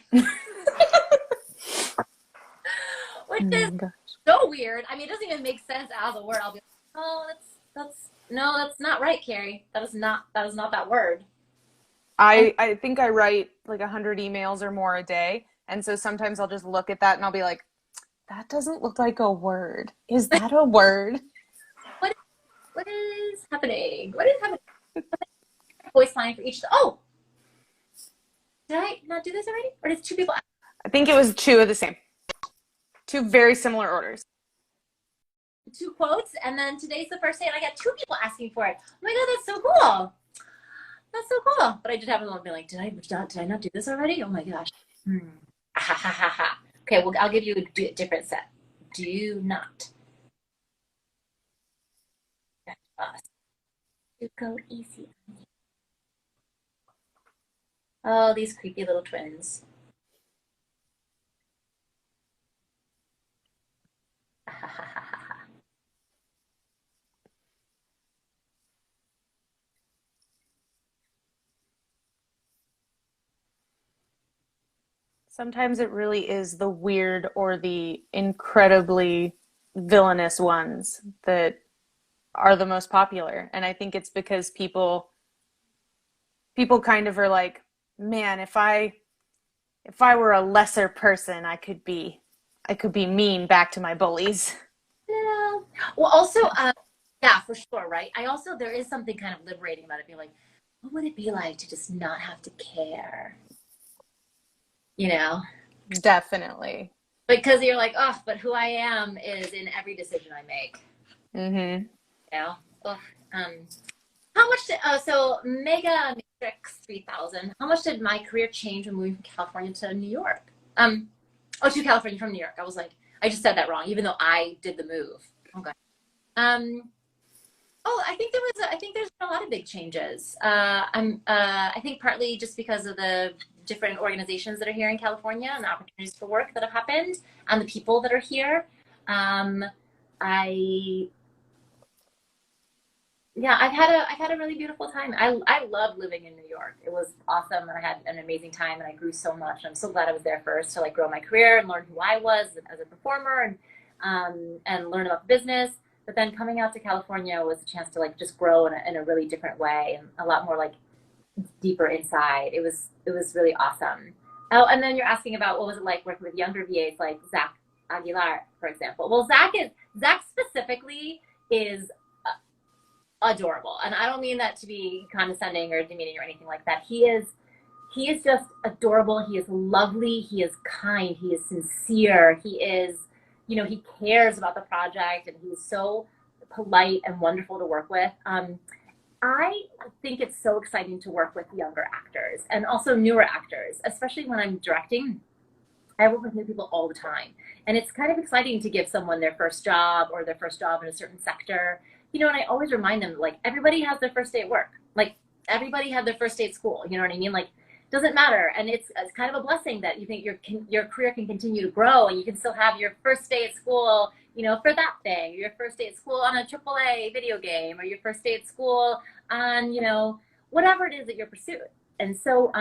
Which is so weird. I mean, it doesn't even make sense as a word. I'll be like, oh, that's not right, Carrie. That is not that word. I think I write like 100 emails or more a day, and so sometimes I'll just look at that and I'll be like, that doesn't look like a word. Is that a word? What is happening? What is happening? Voice line for each. Oh, did I not do this already? Or did two people? I think it was two of the same. Two very similar orders. Two quotes, and then today's the first day, and I got two people asking for it. Oh my god, that's so cool! That's so cool. But I did have a moment be like, did I not do this already? Oh my gosh. Ha ha ha ha. Okay, well, I'll give you a different set. Do not. Us. To go easy. Oh, these creepy little twins. Ha ha ha ha. Sometimes it really is the weird or the incredibly villainous ones that are the most popular. And I think it's because people kind of are like, man, if I were a lesser person, I could be mean back to my bullies. Yeah. Well, also, yeah, for sure, right? I also, there is something kind of liberating about it, being like, what would it be like to just not have to care? You know? Definitely. Because you're like, oh, but who I am is in every decision I make. Mm-hmm. You know? Ugh. How much did, so Mega Matrix 3000, how much did my career change when moving from California to New York? To California from New York. I was like, I just said that wrong, even though I did the move. Okay. I think there's been a lot of big changes. I think partly just because of the different organizations that are here in California and the opportunities for work that have happened and the people that are here. I Yeah, I've had a really beautiful time. I love living in New York. It was awesome, and I had an amazing time, and I grew so much. I'm so glad I was there first to like grow my career and learn who I was as a performer and learn about the business. But then coming out to California was a chance to like just grow in a really different way and a lot more like deeper inside. It was really awesome. Oh, and then you're asking about what was it like working with younger VAs like Zach Aguilar, for example. Well, Zach specifically is adorable, and I don't mean that to be condescending or demeaning or anything like that. He is just adorable. He is lovely. He is kind. He is sincere. He is, you know, he cares about the project, and he's so polite and wonderful to work with. I think it's so exciting to work with younger actors and also newer actors, especially when I'm directing. I work with new people all the time. And it's kind of exciting to give someone their first job or their first job in a certain sector. You know, and I always remind them, like, everybody has their first day at work. Like, everybody had their first day at school. You know what I mean? Like, doesn't matter. And it's kind of a blessing that you think your career can continue to grow and you can still have your first day at school, you know, for that thing, or your first day at school on a AAA video game, or your first day at school on, you know, whatever it is that you're pursuing. And so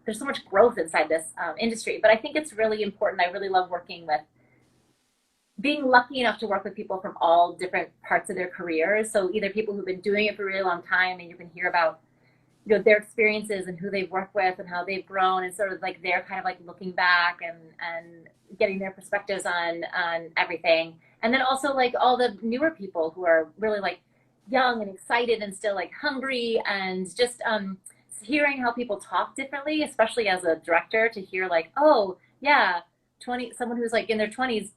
there's so much growth inside this industry. But I think it's really important. I really love working with, being lucky enough to work with people from all different parts of their careers. So either people who've been doing it for a really long time and you can hear about, you know, their experiences and who they've worked with and how they've grown, and sort of like they're kind of like looking back and getting their perspectives on everything. And then also like all the newer people who are really like young and excited and still like hungry, and just hearing how people talk differently, especially as a director, to hear like, oh yeah, 20 someone who's like in their 20s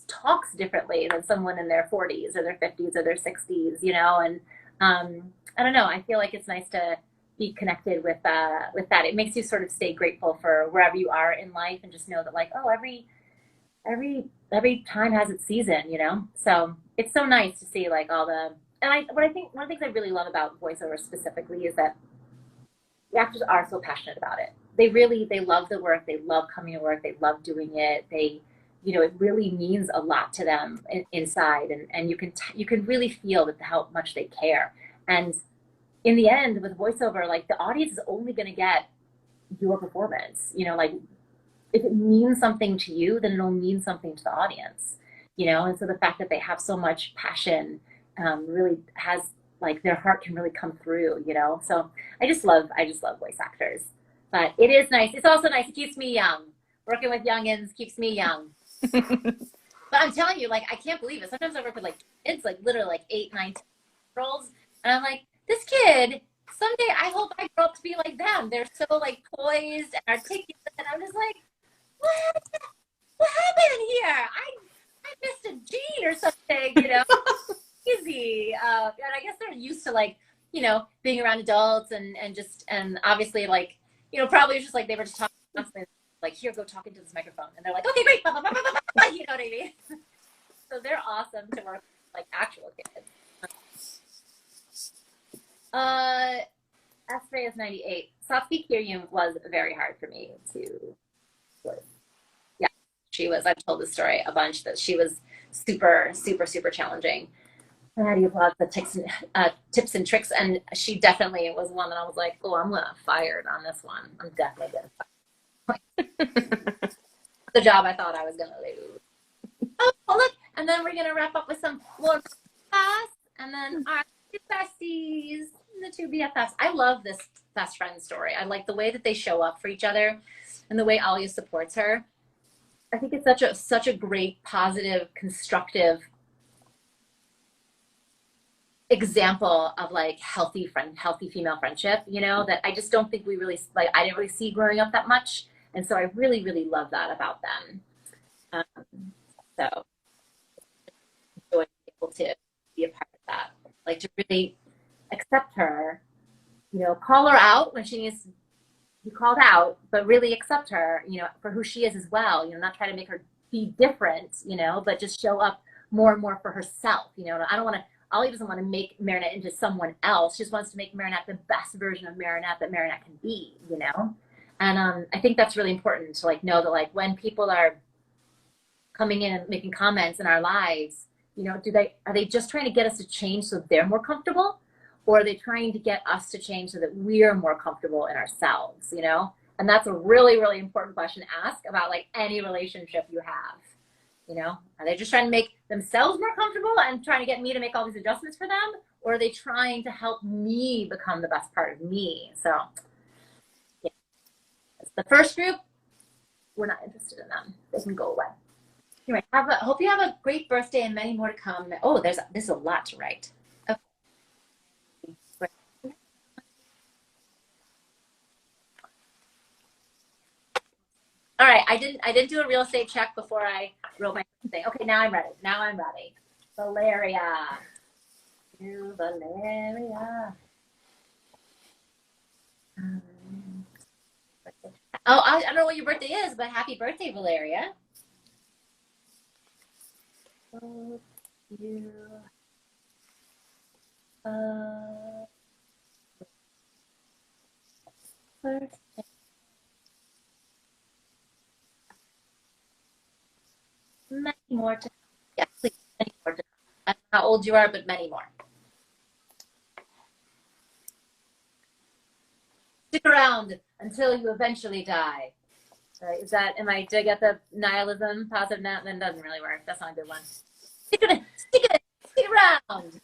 talks differently than someone in their 40s or their 50s or their 60s, you know. And I don't know, I feel like it's nice to be connected with that. It makes you sort of stay grateful for wherever you are in life, and just know that like, oh, every time has its season, you know. So it's so nice to see like all the, and I think one of the things I really love about voiceover specifically is that the actors are so passionate about it. They love the work. They love coming to work. They love doing it. It really means a lot to them inside, and you can really feel that how much they care. And in the end, with voiceover, like the audience is only going to get your performance. You know, like if it means something to you, then it'll mean something to the audience. You know, and so the fact that they have so much passion really has like their heart can really come through. You know, so I just love voice actors. But it is nice. It's also nice. It keeps me young. Working with youngins keeps me young. But I'm telling you, like, I can't believe it. Sometimes I work with like kids, like literally like 8, 9, 10-year-olds, and I'm like, this kid, someday I hope I grow up to be like them. They're so like poised and articulate, and I'm just like, what? What happened here? I missed a gene or something, you know? Easy. And I guess they're used to like, you know, being around adults and obviously like, you know, probably it's just like they were just talking constantly, like, here, go talk into this microphone, and they're like, okay, great, blah, blah, blah, blah, blah, blah, you know what I mean? So they're awesome to work with, like actual kids. S-Ray is 98. Satsuki Kiryuin was very hard for me to, yeah, she was. I've told this story a bunch, that she was super, super, super challenging. I had to give lots of tips and tricks, and she definitely was one that I was like, oh, I'm gonna fired on this one. I'm definitely gonna fire. The job I thought I was gonna lose. Oh, look, and then we're gonna wrap up with some more class, and then our two besties, the two BFFs. I love this best friend story. I like the way that they show up for each other, and the way Alia supports her. I think it's such a great, positive, constructive example of like healthy female friendship, you know, that I just don't think we really like. I didn't really see growing up that much, and so I really, really love that about them. So enjoy being able to be a part of that, like to really accept her, you know, call her out when she needs to be called out, but really accept her, you know, for who she is as well. You know, not try to make her be different, you know, but just show up more and more for herself. You know, I don't want to. Ollie doesn't want to make Marinette into someone else. She just wants to make Marinette the best version of Marinette that Marinette can be, you know? And I think that's really important to like know that like when people are coming in and making comments in our lives, you know, are they just trying to get us to change so they're more comfortable? Or are they trying to get us to change so that we're more comfortable in ourselves, you know? And that's a really, really important question to ask about like any relationship you have. You know, are they just trying to make themselves more comfortable and trying to get me to make all these adjustments for them? Or are they trying to help me become the best part of me? So, yeah. The first group, we're not interested in them. They can go away. Anyway, hope you have a great birthday and many more to come. Oh, there's a lot to write. Okay. All right, I didn't do a real estate check before I wrote my thing. Okay, now I'm ready. Valeria. You, Valeria. Oh, I don't know what your birthday is, but happy birthday, Valeria. Oh, you. Birthday. Many more to come. Yes, please, many more to come. I don't know how old you are, but many more. Stick around until you eventually die. Right? Did I get the nihilism, positive now? Then doesn't really work. That's not a good one. Stick around.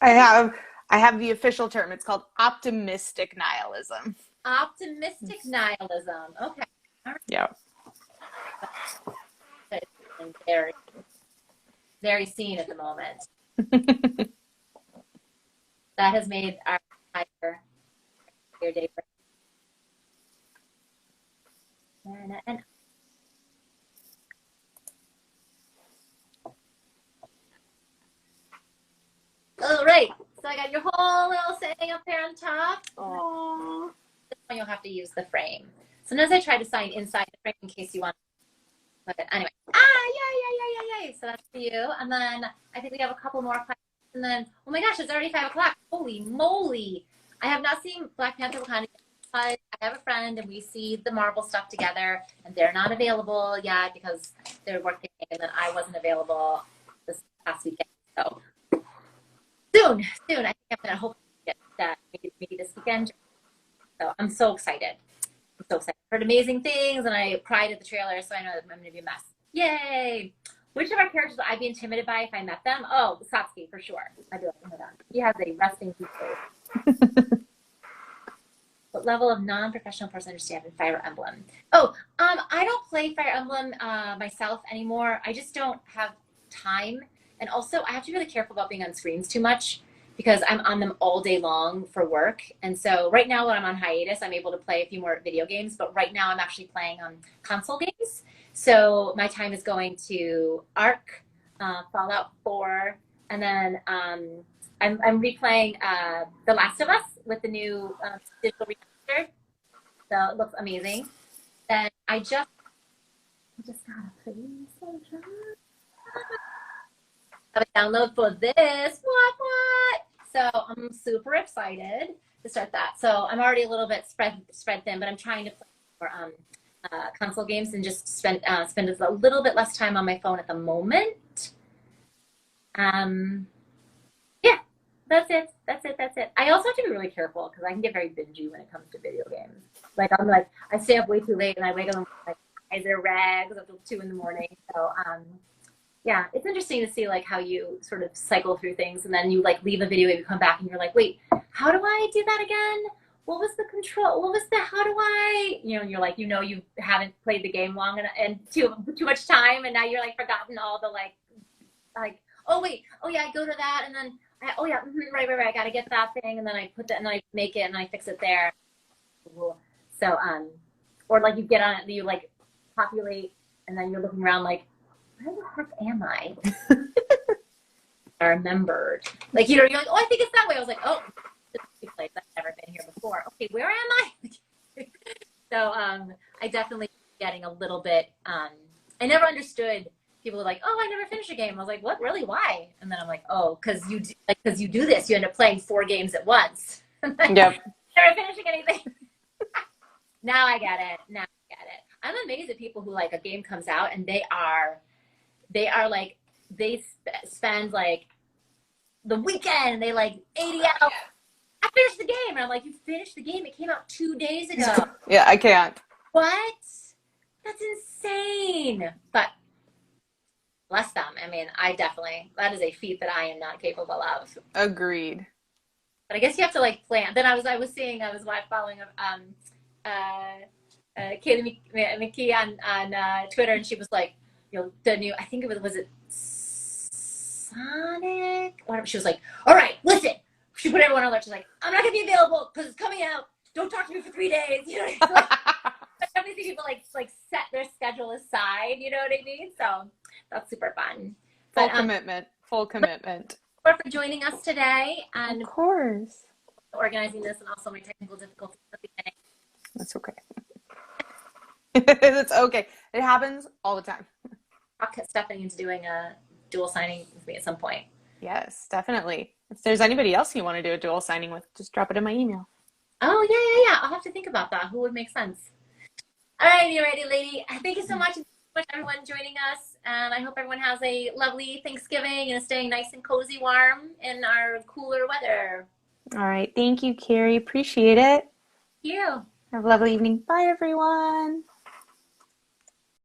I have the official term. It's called optimistic nihilism. Optimistic nihilism. Okay. Yeah. Very very seen at the moment. That has made our entire day. And all right, so I got your whole little saying up there on top. Aww. This one you'll have to use the frame. Sometimes I try to sign inside the frame in case you want. But anyway, yay. So that's for you. And then I think we have a couple more questions. And then, oh my gosh, it's already 5 o'clock. Holy moly. I have not seen Black Panther Wakanda, but I have a friend and we see the Marvel stuff together, and they're not available yet because they're working, and then I wasn't available this past weekend. So soon, I think I'm going to hope to get that maybe this weekend. So I'm so excited. Heard amazing things, and I cried at the trailer, so I know that I'm going to be a mess. Yay! Which of our characters would I be intimidated by if I met them? Oh, Satsuki, for sure. I'd be like, oh my god. He has a resting face. What level of non-professional person understand in Fire Emblem? Oh, I don't play Fire Emblem myself anymore. I just don't have time. And also, I have to be really careful about being on screens too much because I'm on them all day long for work. And so right now when I'm on hiatus, I'm able to play a few more video games. But right now I'm actually playing console games. So my time is going to Ark, Fallout 4, and then I'm replaying The Last of Us with the new digital remaster. So it looks amazing. Then I just got a PlayStation. I have a download for this. What? So I'm super excited to start that. So I'm already a little bit spread thin, but I'm trying to play more console games and just spend a little bit less time on my phone at the moment. Yeah, that's it. I also have to be really careful because I can get very bingey when it comes to video games. Like I stay up way too late and I wake up like eyes are rags up till 2 in the morning. So yeah, it's interesting to see like how you sort of cycle through things, and then you like leave a video and you come back and you're like, wait, how do I do that again? What was the control? What was the, how do I, and you're like, you haven't played the game long enough and too much time. And now you're like forgotten all the like, oh wait, oh yeah, I go to that. And then, right. I got to get that thing. And then I put that, and then I make it and I fix it there. So, or like you get on it, you like populate, and then you're looking around like, where the heck am I? I remembered. Like, you're like, oh, I think it's that way. I was like, oh, this is a place I've never been here before. Okay, where am I? So I definitely getting a little bit, I never understood people were like, oh, I never finished a game. I was like, what, really, why? And then I'm like, oh, because you do this. You end up playing 4 games at once. Yep. Never finishing anything. Now I get it. I'm amazed at people who like a game comes out and they are like, they spend like the weekend and they like 80 hours. I finished the game. And I'm like, you finished the game? It came out 2 days ago. Yeah, I can't. What? That's insane. But bless them. I mean, that is a feat that I am not capable of. Agreed. But I guess you have to like plan. Then I was following Kaylee McKee on Twitter, and she was like, the new, I think was it Sonic? Whatever. She was like, all right, listen. She put everyone on alert. She's like, I'm not gonna be available because it's coming out. Don't talk to me for 3 days. Like, I see people like set their schedule aside. You know what I mean? So that's super fun. Full commitment. Full commitment. Thank you for joining us today, and of course organizing this, and also my technical difficulties at the beginning. That's okay. It's okay. It happens all the time. I'll get Stephanie into doing a dual signing with me at some point. Yes, definitely. If there's anybody else you want to do a dual signing with, just drop it in my email. Oh, yeah. I'll have to think about that. Who would make sense? All right, you ready, lady? Thank you so much, everyone joining us. And I hope everyone has a lovely Thanksgiving and is staying nice and cozy warm in our cooler weather. All right. Thank you, Carrie. Appreciate it. Thank you. Have a lovely evening. Bye, everyone.